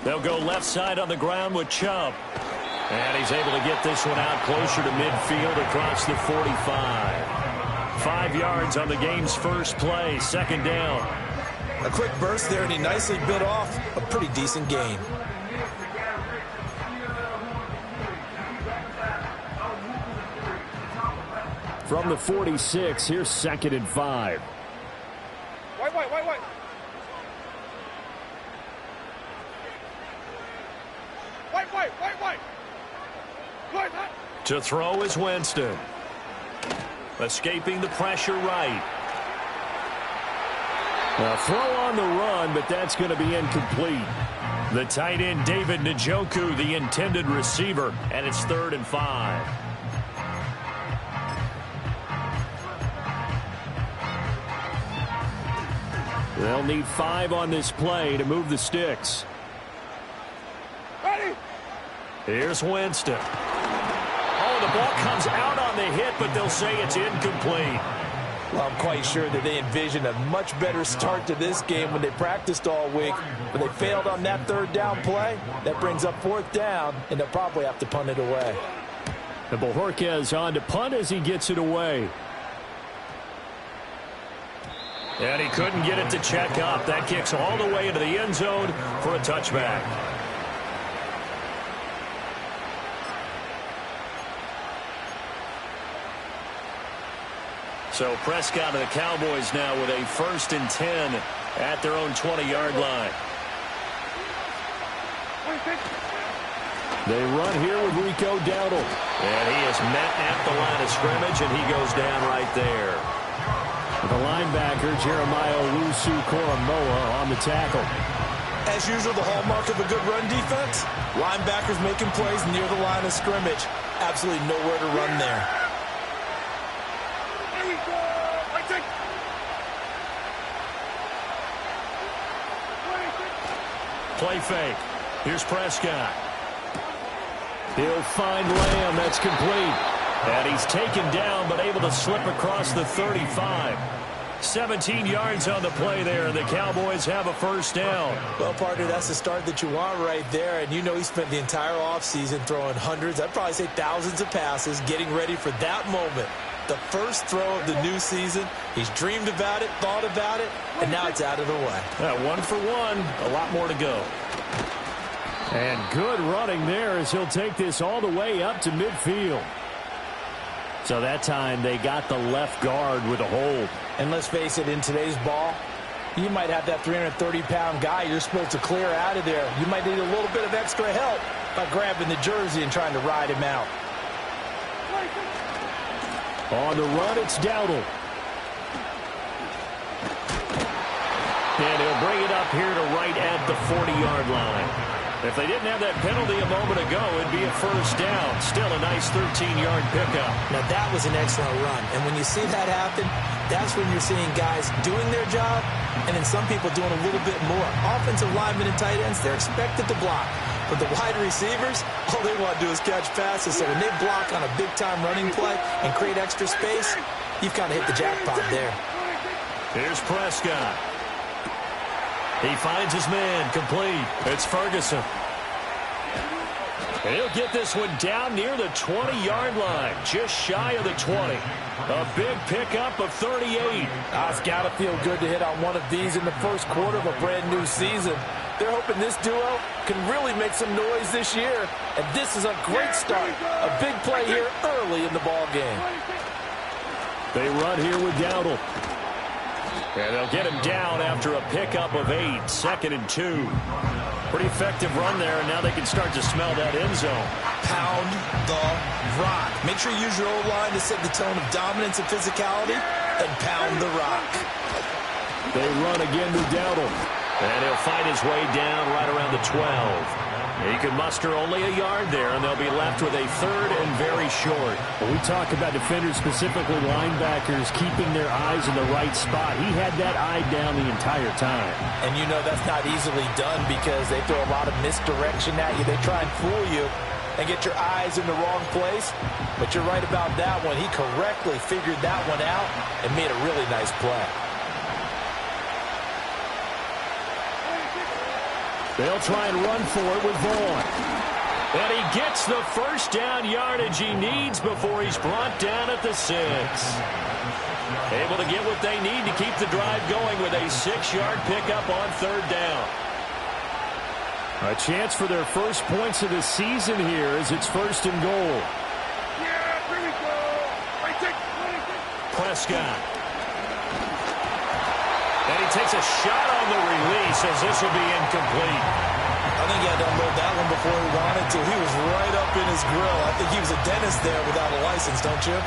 They'll go left side on the ground with Chubb. And he's able to get this one out closer to midfield across the 45. 5 yards on the game's first play, second down. A quick burst there, and he nicely bit off a pretty decent gain. From the 46, here's 2nd and 5. Wait. To throw is Winston. Escaping the pressure right. A throw on the run, but that's going to be incomplete. The tight end, David Njoku, the intended receiver, and it's 3rd and 5. They'll need 5 on this play to move the sticks. Ready? Here's Winston. Oh, the ball comes out on the hit, but they'll say it's incomplete. Well, I'm quite sure that they envisioned a much better start to this game when they practiced all week. But they failed on that 3rd down play. That brings up 4th down, and they'll probably have to punt it away. And Bojorquez on to punt as he gets it away. And he couldn't get it to check up. That kicks all the way into the end zone for a touchback. So Prescott and the Cowboys now with a 1st and 10 at their own 20-yard line. They run here with Rico Dowdle. And he is met at the line of scrimmage, and he goes down right there. The linebacker, Jeremiah Owusu-Koramoah, on the tackle. As usual, the hallmark of a good run defense, linebackers making plays near the line of scrimmage. Absolutely nowhere to run there. Play fake. Here's Prescott. He'll find Lamb. That's complete. And he's taken down, but able to slip across the 35. 17 yards on the play there, and the Cowboys have a 1st down. Well, partner, that's the start that you want right there. And you know he spent the entire offseason throwing hundreds, I'd probably say thousands of passes, getting ready for that moment. The first throw of the new season. He's dreamed about it, thought about it, and now it's out of the way. 1 for 1. A lot more to go. And good running there as he'll take this all the way up to midfield. So that time they got the left guard with a hold. And let's face it, in today's ball, you might have that 330-pound guy you're supposed to clear out of there. You might need a little bit of extra help by grabbing the jersey and trying to ride him out. On the run, it's Dowdle. And he'll bring it up here to right at the 40-yard line. If they didn't have that penalty a moment ago, it'd be a 1st down. Still a nice 13-yard pickup. Now, that was an excellent run. And when you see that happen, that's when you're seeing guys doing their job and then some people doing a little bit more. Offensive linemen and tight ends, they're expected to block. But the wide receivers, all they want to do is catch passes. So when they block on a big-time running play and create extra space, you've kind of hit the jackpot there. Here's Prescott. He finds his man, complete. It's Ferguson. He'll get this one down near the 20-yard line, just shy of the 20. A big pickup of 38. It's got to feel good to hit on one of these in the first quarter of a brand-new season. They're hoping this duo can really make some noise this year, and this is a great start. A big play here early in the ball game. They run here with Dowdle. And they'll get him down after a pickup of 8, 2nd and 2. Pretty effective run there, and now they can start to smell that end zone. Pound the rock. Make sure you use your O-line to set the tone of dominance and physicality, and pound the rock. They run again with Dowdle. And he'll fight his way down right around the 12. He can muster only a yard there, and they'll be left with a 3rd and very short. When we talk about defenders, specifically linebackers, keeping their eyes in the right spot, he had that eye down the entire time. And you know that's not easily done because they throw a lot of misdirection at you. They try and fool you and get your eyes in the wrong place. But you're right about that one. He correctly figured that one out and made a really nice play. They'll try and run for it with Vaughn. And he gets the first down yardage he needs before he's brought down at the 6. Able to get what they need to keep the drive going with a 6-yard pickup on 3rd down. A chance for their first points of the season here as it's 1st and goal. Yeah, here we go. Prescott. And he takes a shot on the release as this will be incomplete. I think he had to unload that one before he wanted to. He was right up in his grill. I think he was a dentist there without a license, don't you?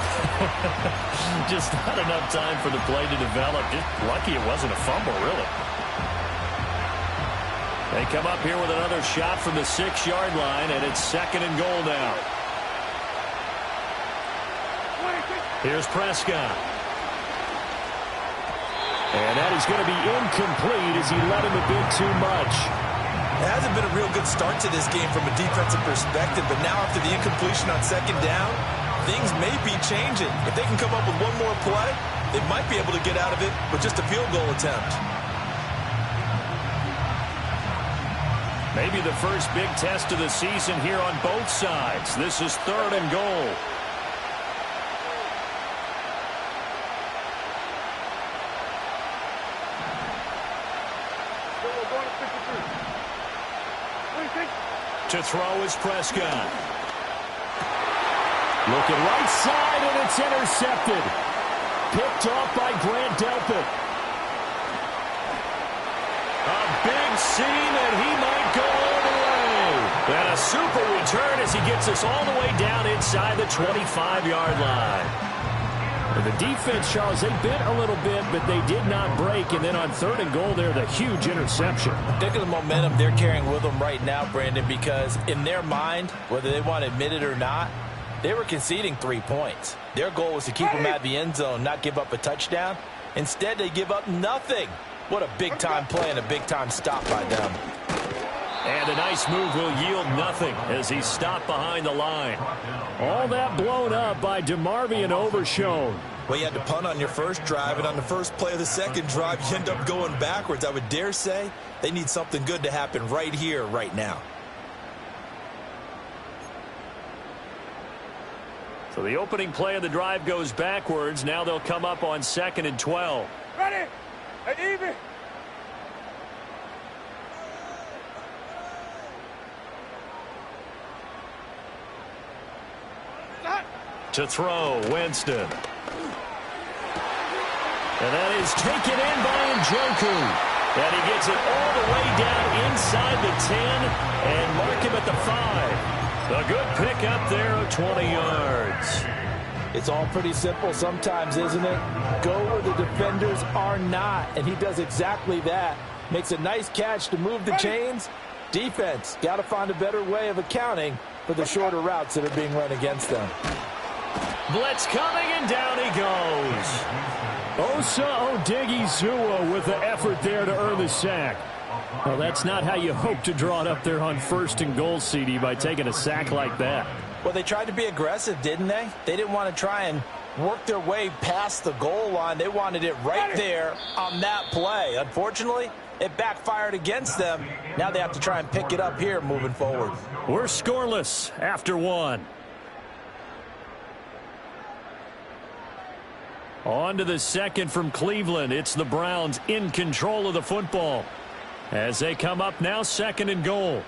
Just not enough time for the play to develop. Just lucky it wasn't a fumble, really. They come up here with another shot from the 6-yard line, and it's 2nd and goal now. Here's Prescott. And that is going to be incomplete as he let him a bit too much. It hasn't been a real good start to this game from a defensive perspective, but now after the incompletion on 2nd down, things may be changing. If they can come up with one more play, they might be able to get out of it with just a field goal attempt. Maybe the first big test of the season here on both sides. This is 3rd and goal. To throw is Prescott. Looking right side, and it's intercepted. Picked off by Grant Delpit. A big seam, and he might go all the way. And a super return as he gets us all the way down inside the 25-yard line. The defense, Charles, they bit a little bit, but they did not break. And then on 3rd and goal there, the huge interception. Think of the momentum they're carrying with them right now, Brandon, because in their mind, whether they want to admit it or not, they were conceding 3 points. Their goal was to keep them out of the end zone, not give up a touchdown. Instead, they give up nothing. What a big-time play and a big-time stop by them. And a nice move will yield nothing as he's stopped behind the line. All that blown up by DeMarvion Overshown. Well, you had to punt on your first drive, and on the first play of the second drive, you end up going backwards. I would dare say they need something good to happen right here, right now. So the opening play of the drive goes backwards. Now they'll come up on 2nd and 12. Ready? Hey, even. To throw, Winston. And that is taken in by Njoku. And he gets it all the way down inside the 10 and mark him at the 5. A good pickup there of 20 yards. It's all pretty simple sometimes, isn't it? Go where the defenders are not, and he does exactly that. Makes a nice catch to move the chains. Defense, got to find a better way of accounting for the shorter routes that are being run against them. Blitz coming, and down he goes. Osa Odigizua with the effort there to earn the sack. Well, that's not how you hope to draw it up there on 1st and goal, CD, by taking a sack like that. Well, they tried to be aggressive, didn't they? They didn't want to try and work their way past the goal line. They wanted it right there on that play. Unfortunately, it backfired against them. Now they have to try and pick it up here moving forward. We're scoreless after 1. On to the 2nd from Cleveland. It's the Browns in control of the football as they come up now 2nd and goal.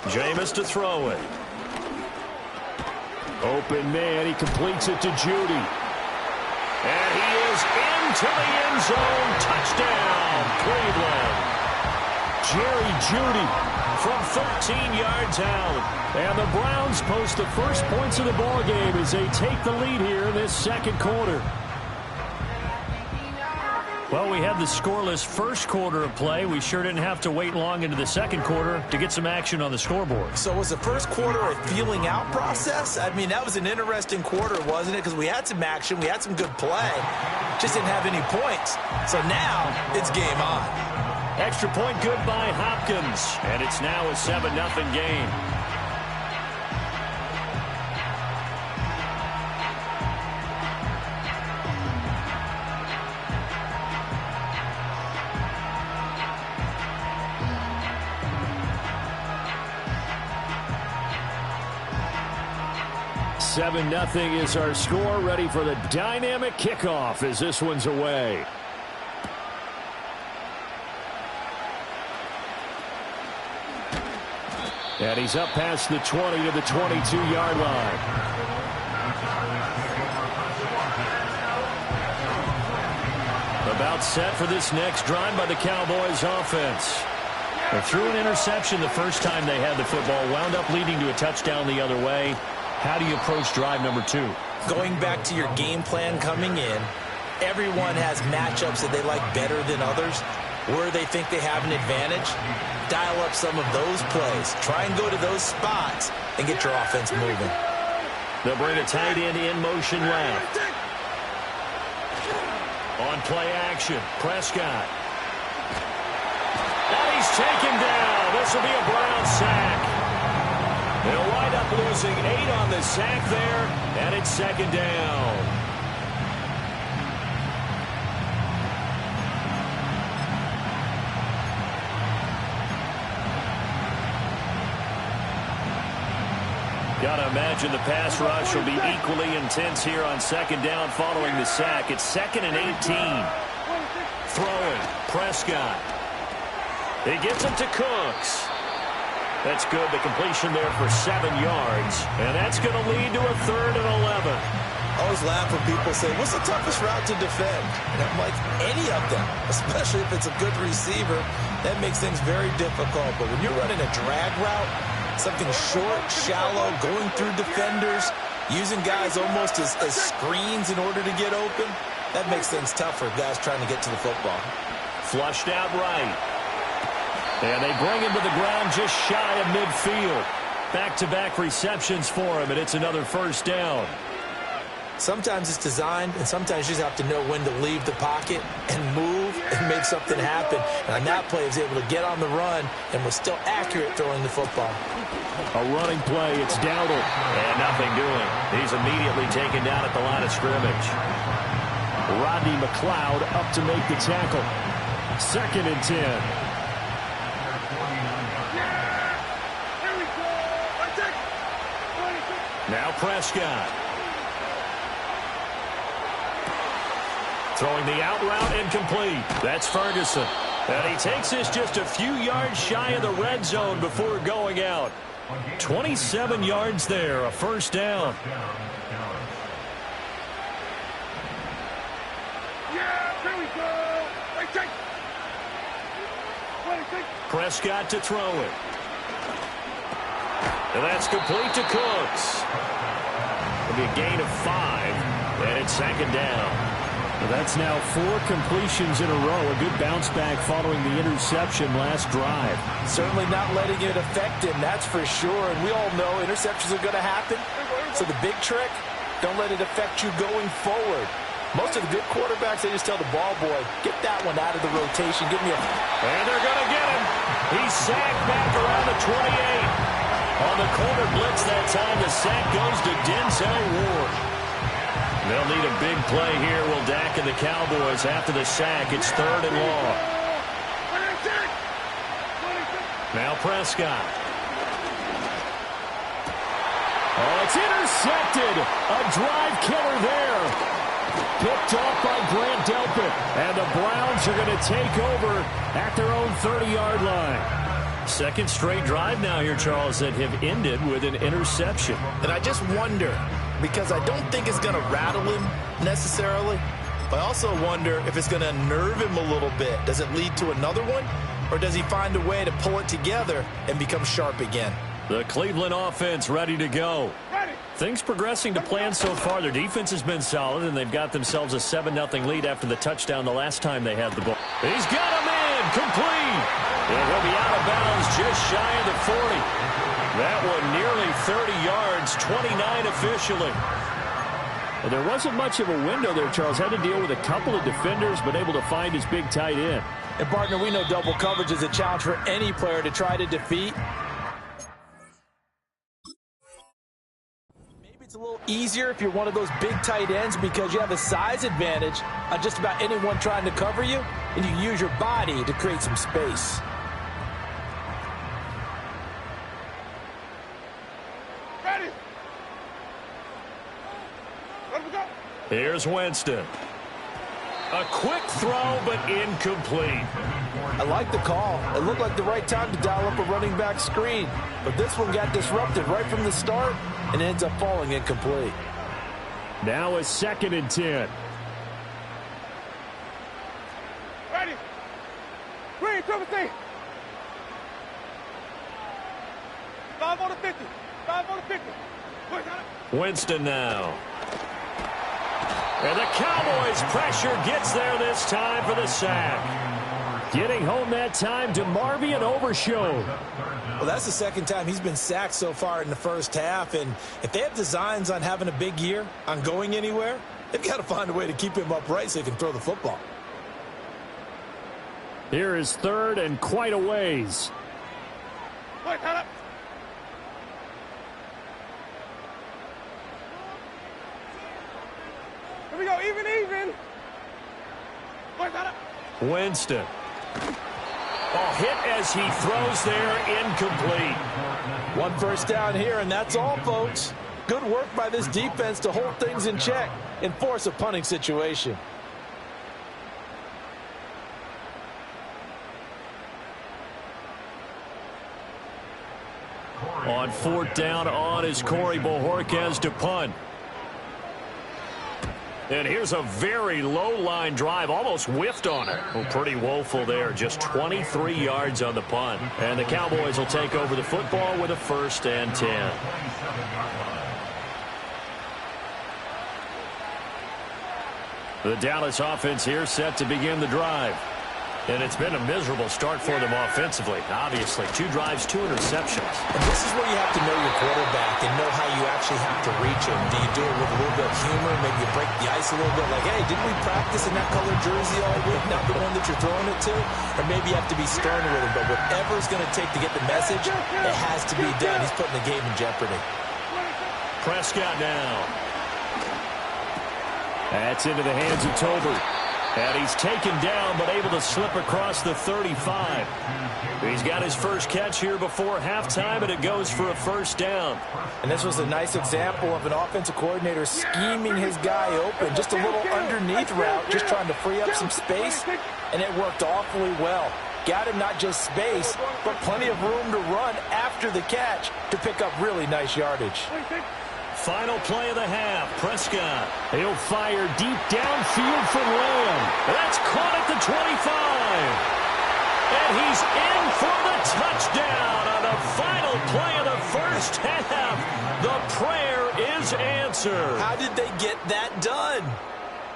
Jameis to throw it. Open man, he completes it to Judy. And he is into the end zone. Touchdown, Cleveland. Jerry Judy from 13 yards out. And the Browns post the first points of the ball game as they take the lead here in this 2nd quarter. Well, we had the scoreless first quarter of play. We sure didn't have to wait long into the 2nd quarter to get some action on the scoreboard. So was the first quarter a feeling out process? I mean, that was an interesting quarter, wasn't it? Because we had some action, we had some good play, just didn't have any points. So now it's game on. Extra point good by Hopkins. And it's now a 7-0 game. Seven nothing is our score. Ready for the dynamic kickoff as this one's away. And he's up past the 20 to the 22-yard line. About set for this next drive by the Cowboys offense. They threw an interception the first time they had the football, wound up leading to a touchdown the other way. How do you approach drive number 2? Going back to your game plan coming in, everyone has matchups that they like better than others, where they think they have an advantage. Dial up some of those plays. Try and go to those spots and get your offense moving. They'll bring a tight end in motion left. On play action, Prescott. And he's taken down. This will be a Brown sack. They'll wind up losing 8 on the sack there, and it's second down. Gotta imagine the pass rush will be equally intense here on second down following the sack. It's 2nd and 18. Throwing, Prescott. He gets it to Cooks. That's good. The completion there for 7 yards. And that's going to lead to a 3rd and 11. I always laugh when people say, what's the toughest route to defend? And I'm like, any of them, especially if it's a good receiver. That makes things very difficult. But when you're running a drag route, something short, shallow, going through defenders, using guys almost as screens in order to get open, that makes things tough for guys trying to get to the football. Flushed out right. And they bring him to the ground just shy of midfield. Back-to-back receptions for him, and it's another first down. Sometimes it's designed, and sometimes you just have to know when to leave the pocket and move and make something happen. And on that play, he was able to get on the run and was still accurate throwing the football. A running play, it's Dowdle. And nothing doing. He's immediately taken down at the line of scrimmage. Rodney McLeod up to make the tackle. 2nd and 10. Now Prescott. Throwing the out route incomplete. That's Ferguson. And he takes this just a few yards shy of the red zone before going out. 27 yards there, a first down. Yeah, here we go. Prescott to throw it. And that's complete to Cooks. It'll be a gain of 5, and it's second down. Well, that's now 4 completions in a row. A good bounce back following the interception last drive. Certainly not letting it affect him, that's for sure. And we all know interceptions are going to happen. So the big trick, don't let it affect you going forward. Most of the good quarterbacks, they just tell the ball boy, get that one out of the rotation. Give me a... And they're going to get him. He's sacked back around the 28. On the corner blitz that time, the sack goes to Denzel Ward. They'll need a big play here, will Dak and the Cowboys after the sack. It's 3rd and long. Now Prescott. Oh, it's intercepted. A drive killer there. Picked off by Grant Delpit. And the Browns are going to take over at their own 30-yard line. Second straight drive now here, Charles, that have ended with an interception. And I just wonder, because I don't think it's going to rattle him necessarily. I also wonder if it's going to nerve him a little bit. Does it lead to another one? Or does he find a way to pull it together and become sharp again? The Cleveland offense ready to go. Things progressing to plan so far. Their defense has been solid, and they've got themselves a 7-0 lead after the touchdown the last time they had the ball. He's got him in, complete. And he'll be out of bounds just shy of the 40. That one nearly 30 yards, 29 officially. And there wasn't much of a window there, Charles. Had to deal with a couple of defenders, but able to find his big tight end. And, partner, we know double coverage is a challenge for any player to try to defeat. Maybe it's a little easier if you're one of those big tight ends because you have a size advantage on just about anyone trying to cover you, and you use your body to create some space. Ready. Let me go. Here's Winston. A quick throw, but incomplete. I like the call. It looked like the right time to dial up a running back screen. But this one got disrupted right from the start and ends up falling incomplete. Now a 2nd and 10. Ready. Green, triple C. 5 on the 50. 5 on the 50. Push on it. Winston now. And the Cowboys pressure gets there this time for the sack. Getting home that time to Marvian Overshown. Well, that's the second time he's been sacked so far in the first half. And if they have designs on having a big year, on going anywhere, they've got to find a way to keep him upright so he can throw the football. Here is 3rd and quite a ways. Push on it. Here we go, even. Push on it. Winston. A hit as he throws there, incomplete. 1 first down here, and that's all, folks. Good work by this defense to hold things in check and force a punting situation. On 4th down on is Corey Bojorquez to punt. And here's a very low-line drive, almost whiffed on it. Well, pretty woeful there, just 23 yards on the punt. And the Cowboys will take over the football with a 1st and 10. The Dallas offense here set to begin the drive. And it's been a miserable start for them offensively. Obviously, 2 drives, 2 interceptions. And this is where you have to know your quarterback and know how you actually have to reach him. Do you do it with a little bit of humor? Maybe you break the ice a little bit like, hey, didn't we practice in that colored jersey all week? Not the one that you're throwing it to? Or maybe you have to be stern with him. But whatever it's going to take to get the message, it has to be done. He's putting the game in jeopardy. Prescott now. That's into the hands of Tolbert. And he's taken down, but able to slip across the 35. He's got his first catch here before halftime, and it goes for a 1st down. And this was a nice example of an offensive coordinator scheming his guy open. Just a little underneath route, just trying to free up some space, and it worked awfully well. Got him not just space, but plenty of room to run after the catch to pick up really nice yardage. Final play of the half. Prescott. He'll fire deep downfield from Lamb. That's caught at the 25. And he's in for the touchdown on the final play of the first half. The prayer is answered. How did they get that done?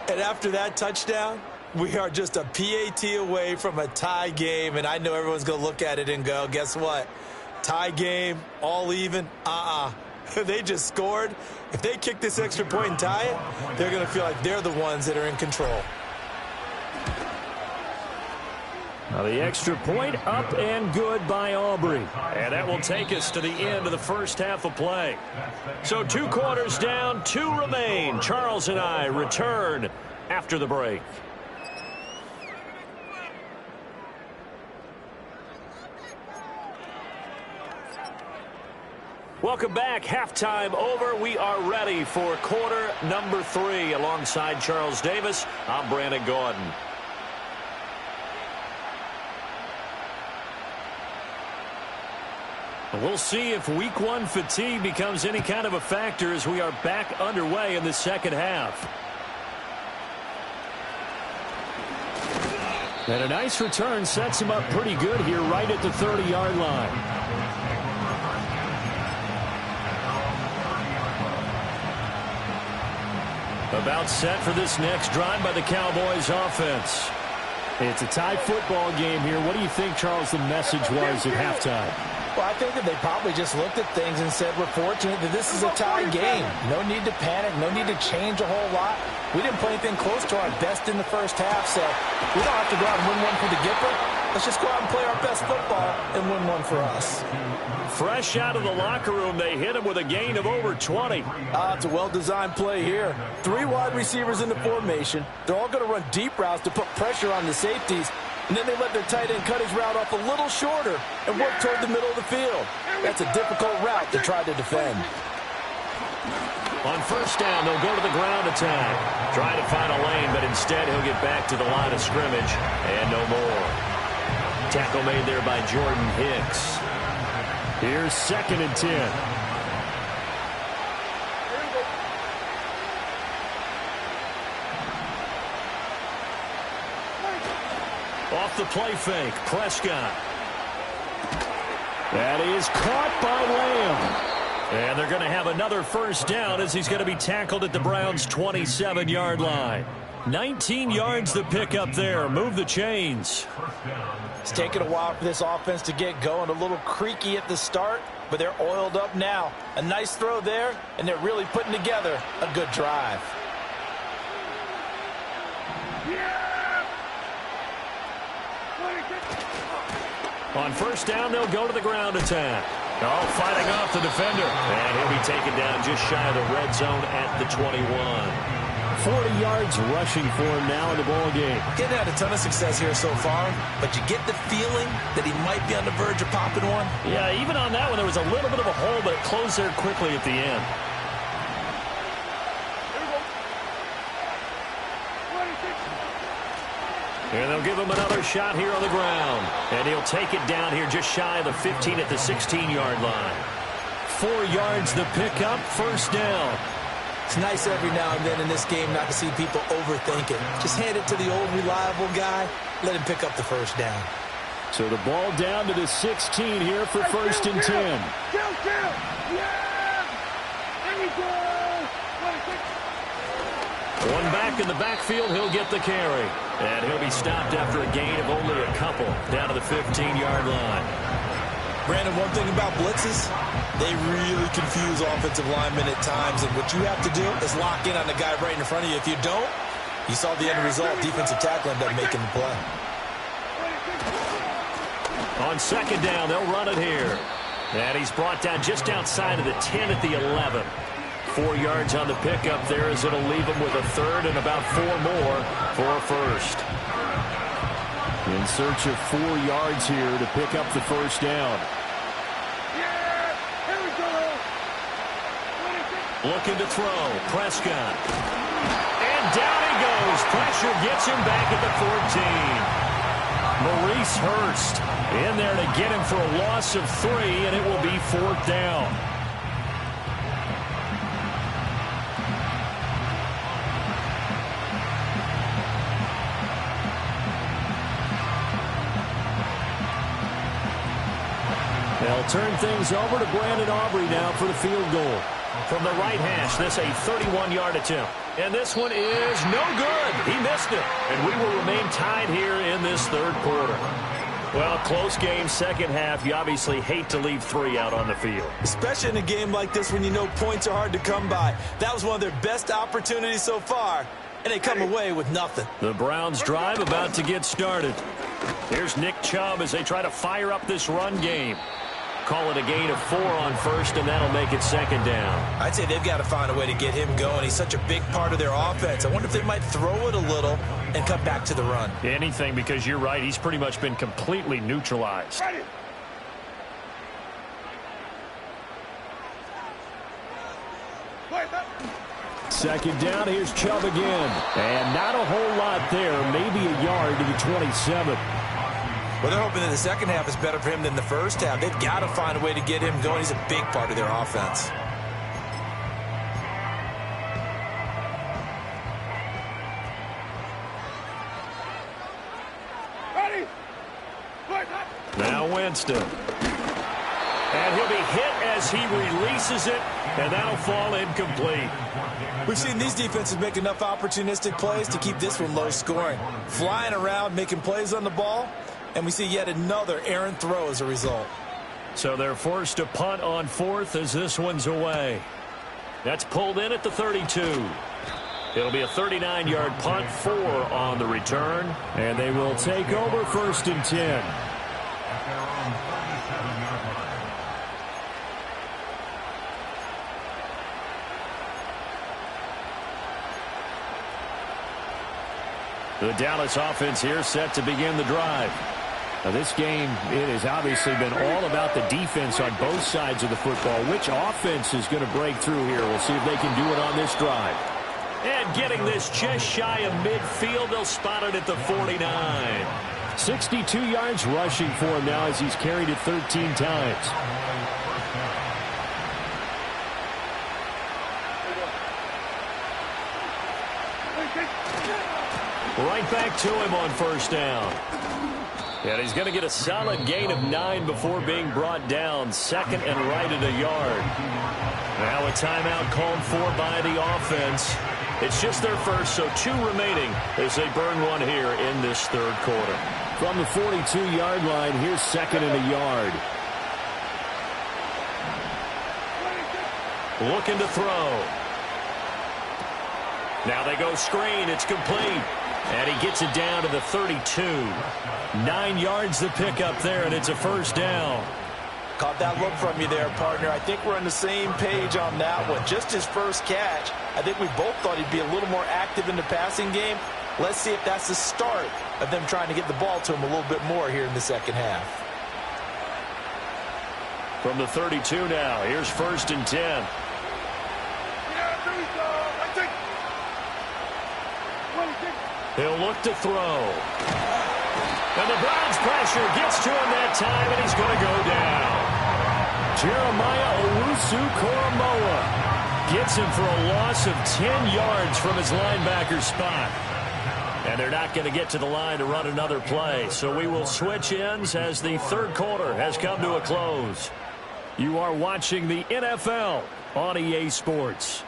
And after that touchdown, we are just a PAT away from a tie game. And I know everyone's going to look at it and go, guess what? Tie game, all even, They just scored. If they kick this extra point and tie it, they're going to feel like they're the ones that are in control. Now the extra point up and good by Aubrey. And that will take us to the end of the first half of play. So 2 quarters down, 2 remain. Charles and I return after the break. Welcome back. Halftime over. We are ready for quarter number 3. Alongside Charles Davis, I'm Brandon Gordon. We'll see if week 1 fatigue becomes any kind of a factor as we are back underway in the second half. And a nice return sets him up pretty good here right at the 30-yard line. About set for this next drive by the Cowboys offense. It's a tie football game here. What do you think, Charles, the message was at halftime? Well, I think that they probably just looked at things and said, we're fortunate that this is a tie game. No need to panic. No need to change a whole lot. We didn't play anything close to our best in the first half, so we don't have to go out and win one for the Gipper. Let's just go out and play our best football and win one for us. Fresh out of the locker room, they hit him with a gain of over 20. It's a well-designed play here. 3 wide receivers in the formation. They're all going to run deep routes to put pressure on the safeties. And then they let their tight end cut his route off a little shorter and work toward the middle of the field. That's a difficult route to try to defend. On first down, they'll go to the ground attack. Try to find a lane, but instead he'll get back to the line of scrimmage and no more. Tackle made there by Jordan Hicks. Here's 2nd and 10. Off the play fake, Prescott. That is caught by Lamb. And they're going to have another first down as he's going to be tackled at the Browns' 27-yard line. 19 yards to pick up there. Move the chains. It's taken a while for this offense to get going. A little creaky at the start, but they're oiled up now. A nice throw there, and they're really putting together a good drive. On first down, they'll go to the ground attack. Oh, fighting off the defender. And he'll be taken down just shy of the red zone at the 21. 40 yards rushing for him now in the ball game. Getting had a ton of success here so far, but you get the feeling that he might be on the verge of popping one. Yeah, even on that one, there was a little bit of a hole, but it closed there quickly at the end. And they'll give him another shot here on the ground. And he'll take it down here just shy of the 15 at the 16-yard line. 4 yards the pickup, first down. It's nice every now and then in this game not to see people overthink it. Just hand it to the old reliable guy. Let him pick up the first down. So the ball down to the 16 here for first and 10. One back in the backfield, he'll get the carry. And he'll be stopped after a gain of only a couple down to the 15-yard line. Brandon, one thing about blitzes, they really confuse offensive linemen at times. And what you have to do is lock in on the guy right in front of you. If you don't, you saw the end result. Defensive tackle ended up making the play. On second down, they'll run it here. And he's brought down just outside of the 10 at the 11. 4 yards on the pickup there as it'll leave him with a third and about 4 more for a first. In search of 4 yards here to pick up the first down. Looking to throw. Prescott. And down he goes. Pressure gets him back at the 14. Maurice Hurst in there to get him for a loss of 3, and it will be 4th down. They'll turn things over to Brandon Aubrey now for the field goal. From the right hash, this a 31-yard attempt. And this one is no good. He missed it. And we will remain tied here in this third quarter. Well, close game, second half. You obviously hate to leave 3 out on the field. Especially in a game like this when you know points are hard to come by. That was one of their best opportunities so far, and they come away with nothing. The Browns drive about to get started. Here's Nick Chubb as they try to fire up this run game. Call it a gain of 4 on first, and that'll make it second down. I'd say they've got to find a way to get him going. He's such a big part of their offense. I wonder if they might throw it a little and come back to the run. Anything, because you're right. He's pretty much been completely neutralized. Second down, here's Chubb again. And not a whole lot there, maybe a yard to the 27. Well, they're hoping that the second half is better for him than the first half. They've got to find a way to get him going. He's a big part of their offense. Now Winston. And he'll be hit as he releases it, and that'll fall incomplete. We've seen these defenses make enough opportunistic plays to keep this one low scoring. Flying around, making plays on the ball, and we see yet another errant throw as a result. So they're forced to punt on fourth as this one's away. That's pulled in at the 32. It'll be a 39-yard punt, 4 on the return. And they will take over 1st and 10. The Dallas offense here set to begin the drive. Now this game, it has obviously been all about the defense on both sides of the football. Which offense is going to break through here? We'll see if they can do it on this drive. And getting this just shy of midfield, they'll spot it at the 49. 62 yards rushing for him now as he's carried it 13 times. Right back to him on 1st down. And he's going to get a solid gain of 9 before being brought down. 2nd and right at a yard. Now a timeout called for by the offense. It's just their first, so 2 remaining as they burn one here in this 3rd quarter. From the 42-yard line, here's 2nd and a yard. Looking to throw. Now they go screen. It's complete. And he gets it down to the 32. 9 yards to pick up there, and it's a 1st down. Caught that look from you there, partner. I think we're on the same page on that one. Just his first catch. I think we both thought he'd be a little more active in the passing game. Let's see if that's the start of them trying to get the ball to him a little bit more here in the 2nd half. From the 32 now, here's 1st and 10. He'll look to throw. And the Browns pressure gets to him that time, and he's going to go down. Jeremiah Owusu-Koramoah gets him for a loss of 10 yards from his linebacker spot. And they're not going to get to the line to run another play. So we will switch ends as the 3rd quarter has come to a close. You are watching the NFL on EA Sports.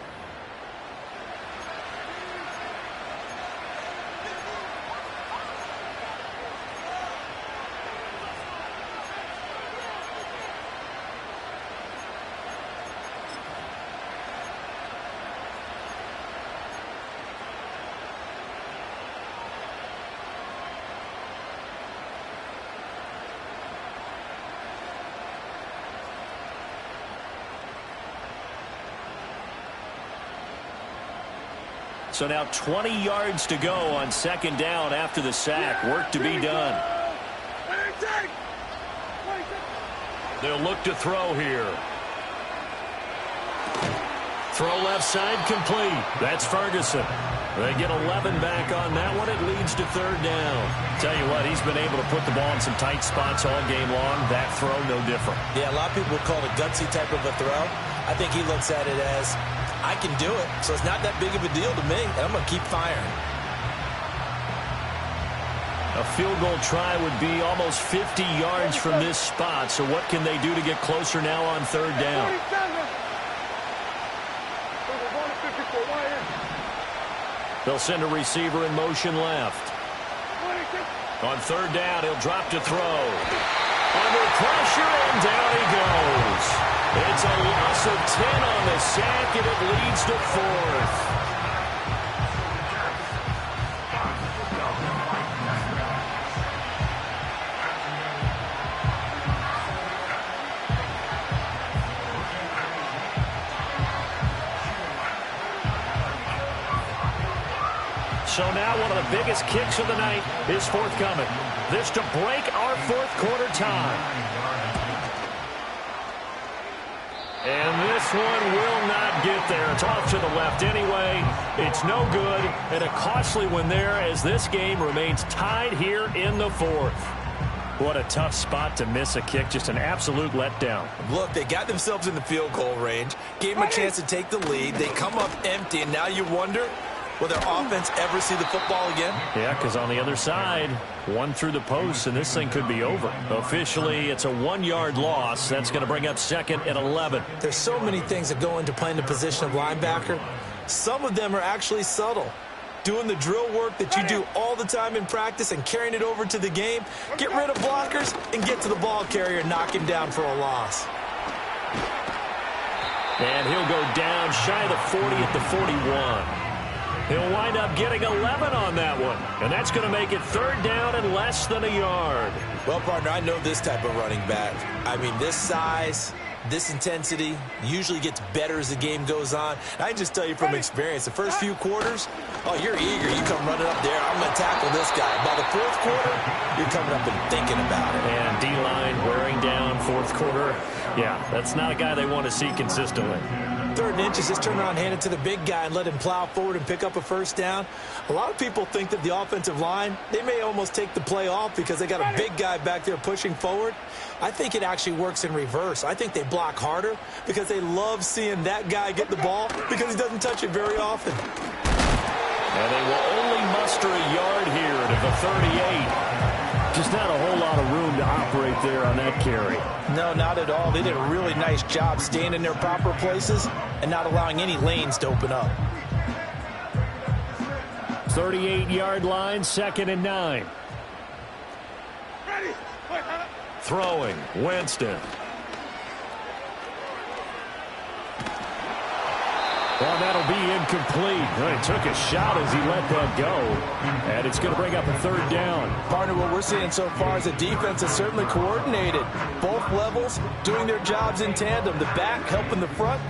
So now 20 yards to go on 2nd down after the sack. Work to be done. They'll look to throw here. Throw left side complete. That's Ferguson. They get 11 back on that one. It leads to 3rd down. Tell you what, he's been able to put the ball in some tight spots all game long. That throw, no different. Yeah, a lot of people would call it a gutsy type of a throw. I think he looks at it as, I can do it, so it's not that big of a deal to me, and I'm going to keep firing. A field goal try would be almost 50 yards from this spot, so what can they do to get closer now on 3rd down? They'll send a receiver in motion left. On 3rd down, he'll drop to throw. Under pressure, and down he goes. It's a loss of 10 on the sack, and it leads to 4th. So now one of the biggest kicks of the night is forthcoming. This to break our 4th quarter tie. And this one will not get there. It's off to the left anyway. It's no good, and a costly one there as this game remains tied here in the 4th. What a tough spot to miss a kick. Just an absolute letdown. Look, they got themselves in the field goal range, gave them a chance to take the lead. They come up empty, and now you wonder, will their offense ever see the football again? Yeah, because on the other side, one through the post, and this thing could be over. Officially, it's a 1-yard loss. That's going to bring up 2nd and 11. There's so many things that go into playing the position of linebacker. Some of them are actually subtle. doing the drill work that you do all the time in practice and carrying it over to the game. Get rid of blockers and get to the ball carrier and knock him down for a loss. And he'll go down shy of the 40 at the 41. He'll wind up getting 11 on that one. And that's going to make it 3rd down and less than a yard. Well, partner, I know this type of running back. I mean, this size, this intensity usually gets better as the game goes on. And I can just tell you from experience, the first few quarters, oh, you're eager. You come running up there. I'm going to tackle this guy. By the 4th quarter, you're coming up and thinking about it. And D-line wearing down 4th quarter. Yeah, that's not a guy they want to see consistently. 3rd and inches, just turn around, hand it to the big guy, and let him plow forward and pick up a 1st down. A lot of people think that the offensive line, they may almost take the play off because they got a big guy back there pushing forward. I think it actually works in reverse. I think they block harder because they love seeing that guy get the ball because he doesn't touch it very often. And they will only muster a yard here at the 38. Just not a whole lot of room to operate there on that carry. No, not at all. They did a really nice job staying in their proper places and not allowing any lanes to open up. 38-yard line, 2nd and 9. Throwing, Winston. Well, that'll be incomplete. Well, he took a shot as he let that go. And it's going to bring up a 3rd down. Partner, what we're seeing so far is the defense is certainly coordinated. Both levels doing their jobs in tandem. The back helping the front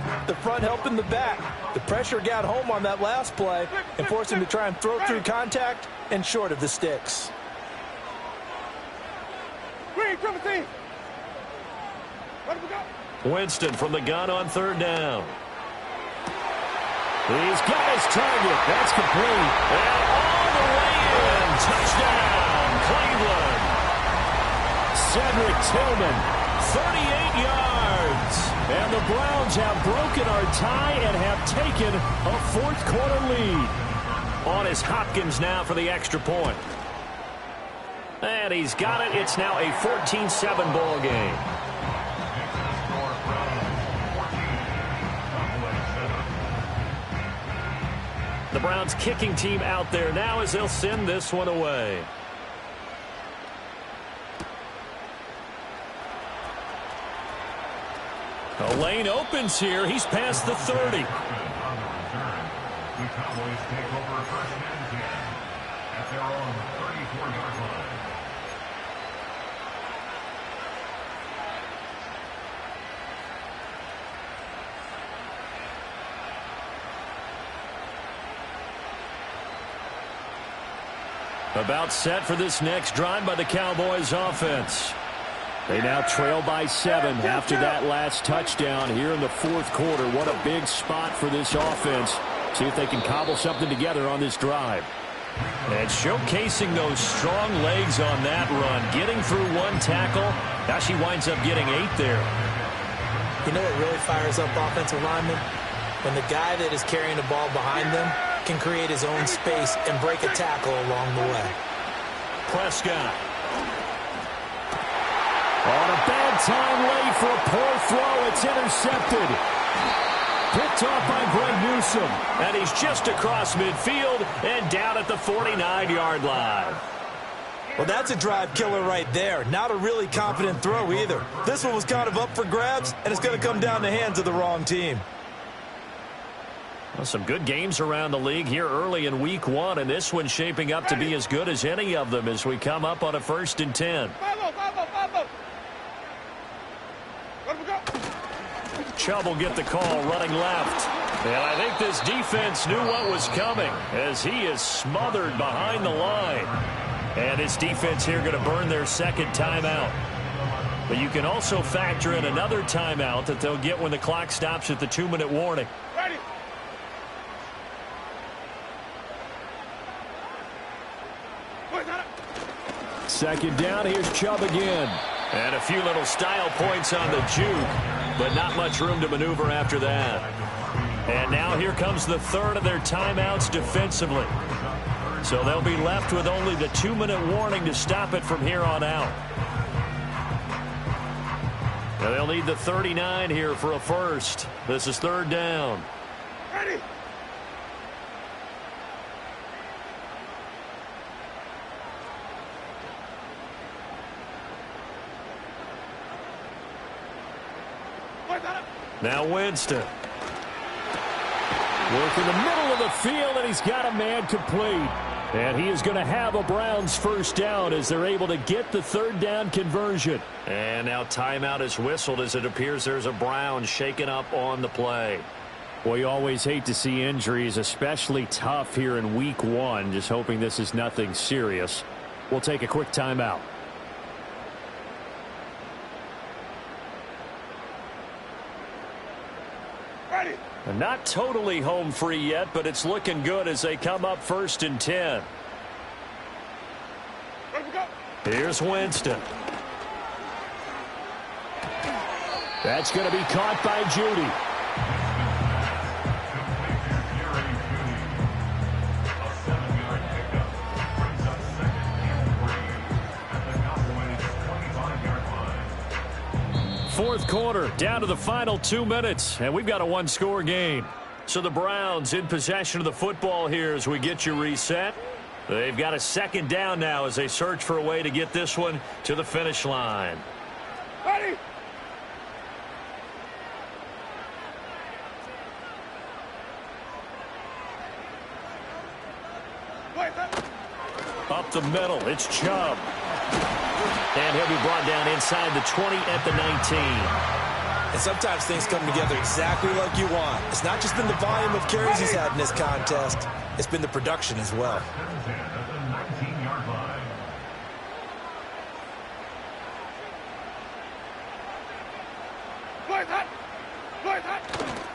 helping the back. The pressure got home on that last play and forced him to try and throw through contact and short of the sticks. Winston from the gun on 3rd down. He's got his target. That's complete. And all the way in. Touchdown, Cleveland. Cedric Tillman, 38 yards. And the Browns have broken our tie and have taken a 4th quarter lead. On is Hopkins now for the extra point. And he's got it. It's now a 14-7 ball game. The Browns kicking team out there now as they'll send this one away. A lane opens here. He's past the 30. The Cowboys take over 1st and 10 at their own 34-yard line. About set for this next drive by the Cowboys offense. They now trail by 7 after that last touchdown here in the 4th quarter. What a big spot for this offense. See if they can cobble something together on this drive. And showcasing those strong legs on that run. Getting through 1 tackle. Now she winds up getting 8 there. You know what really fires up offensive linemen? When the guy that is carrying the ball behind them can create his own space and break a tackle along the way. Prescott. On a bad time late for a poor throw. It's intercepted. Picked off by Greg Newsome. And he's just across midfield and down at the 49-yard line. Well, that's a drive killer right there. Not a really confident throw either. This one was kind of up for grabs, and it's going to come down the hands of the wrong team. Well, some good games around the league here early in week 1, and this one's shaping up to be as good as any of them as we come up on a 1st and 10. Chubb will get the call running left. And I think this defense knew what was coming as he is smothered behind the line. And this defense here going to burn their 2nd timeout. But you can also factor in another timeout that they'll get when the clock stops at the 2-minute warning. Ready. Second down, here's Chubb again. And a few little style points on the juke, but not much room to maneuver after that. And now here comes the 3rd of their timeouts defensively. So they'll be left with only the 2-minute warning to stop it from here on out. And they'll need the 39 here for a 1st. This is 3rd down. Ready. Now Winston. Working the middle of the field, and he's got a man complete. And he is going to have a Browns first down as they're able to get the third down conversion. And now timeout is whistled as it appears there's a Brown shaken up on the play. Well, you always hate to see injuries, especially tough here in week 1. Just hoping this is nothing serious. We'll take a quick timeout. Ready. Not totally home free yet, but it's looking good as they come up 1st and 10. Ready to go. Here's Winston. That's going to be caught by Judy. Fourth quarter, down to the final 2 minutes, and we've got a one-score game. So the Browns in possession of the football here as we get you reset. They've got a second down now as they search for a way to get this one to the finish line. Ready. Up the middle, it's Chubb. And he'll be brought down inside the 20 at the 19. And sometimes things come together exactly like you want. It's not just been the volume of carries he's had in this contest. It's been the production as well. At the 19-yard line.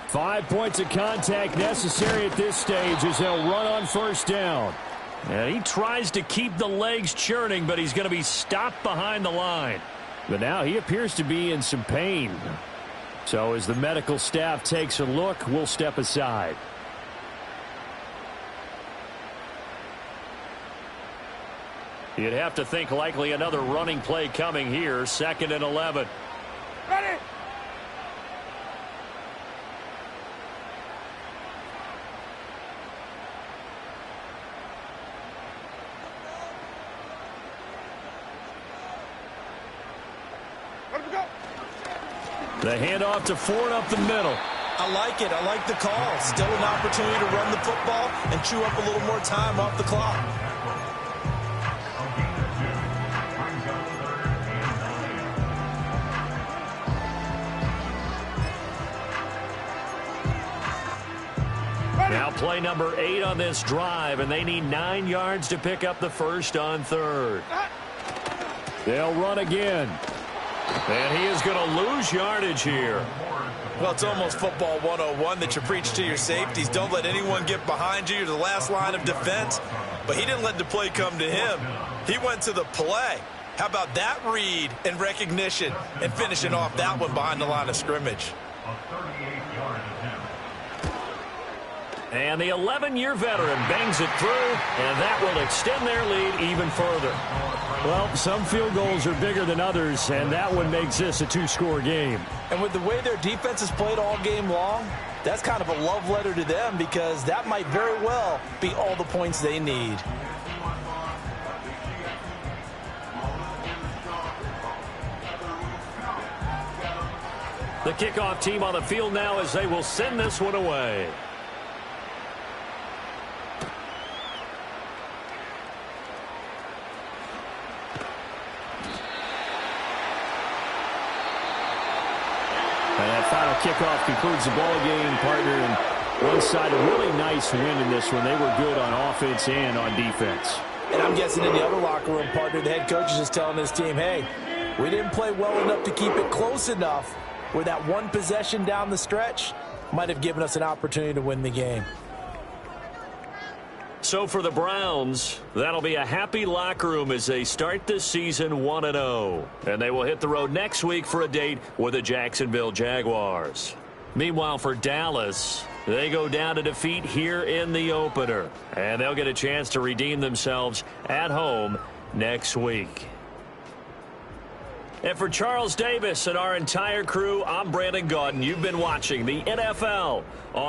5 points of contact necessary at this stage as they'll run on first down. And he tries to keep the legs churning, but he's going to be stopped behind the line. But now he appears to be in some pain. So as the medical staff takes a look, we'll step aside. You'd have to think likely another running play coming here, 2nd and 11. Ready. The handoff to Ford up the middle. I like it. I like the call. Still an opportunity to run the football and chew up a little more time off the clock. Now play number 8 on this drive, and they need 9 yards to pick up the first on 3rd. They'll run again. And he is going to lose yardage here. Well, it's almost football 101 that you preach to your safeties. Don't let anyone get behind you. You're the last line of defense. But he didn't let the play come to him. He went to the play. How about that read and recognition and finishing off that one behind the line of scrimmage? A 38-yard attempt. And the 11-year veteran bangs it through, and that will extend their lead even further. Well, some field goals are bigger than others, and that one makes this a 2-score game. And with the way their defense has played all game long, that's kind of a love letter to them because that might very well be all the points they need. The kickoff team on the field now as they will send this one away. And that final kickoff concludes the ball game, partner. And one side, a really nice win in this one. They were good on offense and on defense. And I'm guessing in the other locker room, partner, the head coach is just telling his team, hey, we didn't play well enough to keep it close enough where that one possession down the stretch might have given us an opportunity to win the game. So for the Browns, that'll be a happy locker room as they start this season 1-0. And they will hit the road next week for a date with the Jacksonville Jaguars. Meanwhile, for Dallas, they go down to defeat here in the opener. And they'll get a chance to redeem themselves at home next week. And for Charles Davis and our entire crew, I'm Brandon Gaudin. You've been watching the NFL on